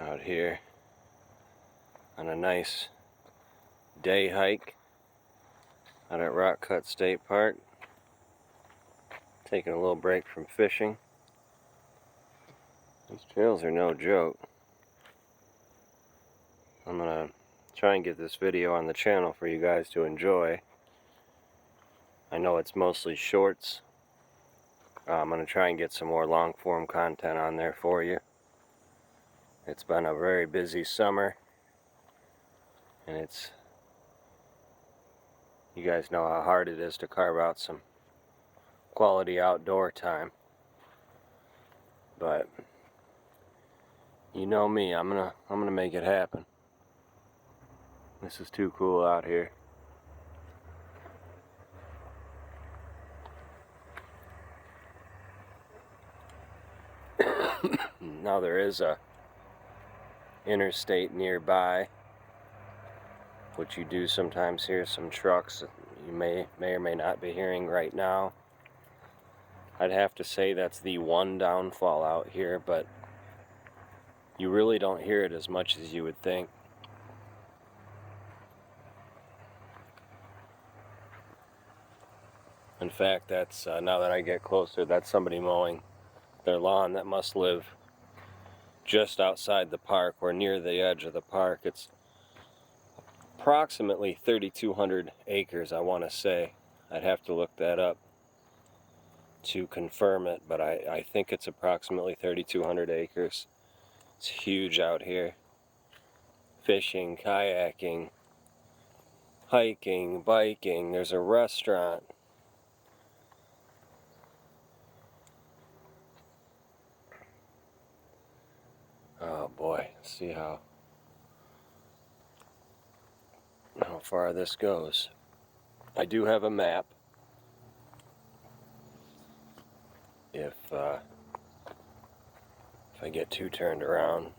out here on a nice day hike out at Rockcut State Park. Taking a little break from fishing. These trails are no joke. I'm gonna try and get this video on the channel for you guys to enjoy. I know it's mostly shorts. I'm gonna try and get some more long form content on there for you. It's been a very busy summer, and you guys know how hard it is to carve out some quality outdoor time. But you know me, I'm gonna make it happen. This is too cool out here. Now there is a interstate nearby, which you do sometimes hear some trucks you may or may not be hearing right now. I'd have to say that's the one downfall out here, but you really don't hear it as much as you would think. In fact, that's now that I get closer, that's somebody mowing their lawn that must live just outside the park or near the edge of the park. It's approximately 3,200 acres, I want to say. I'd have to look that up to confirm it, but I think it's approximately 3,200 acres. It's huge out here. Fishing, kayaking, hiking, biking. There's a restaurant. Oh boy, let's see how far this goes. I do have a map. If I get too turned around.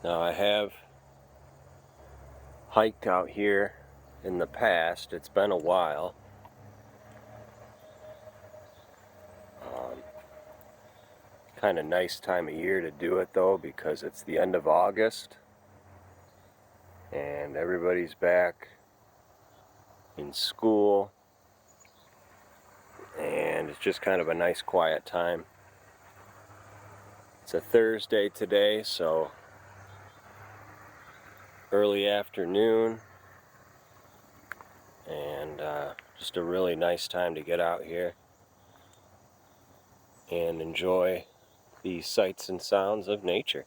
Now I have hiked out here in the past. It's been a while. Kind of nice time of year to do it though, because it's the end of August and everybody's back in school, and it's just kind of a nice quiet time. It's a Thursday today, so early afternoon, and just a really nice time to get out here and enjoy the sights and sounds of nature.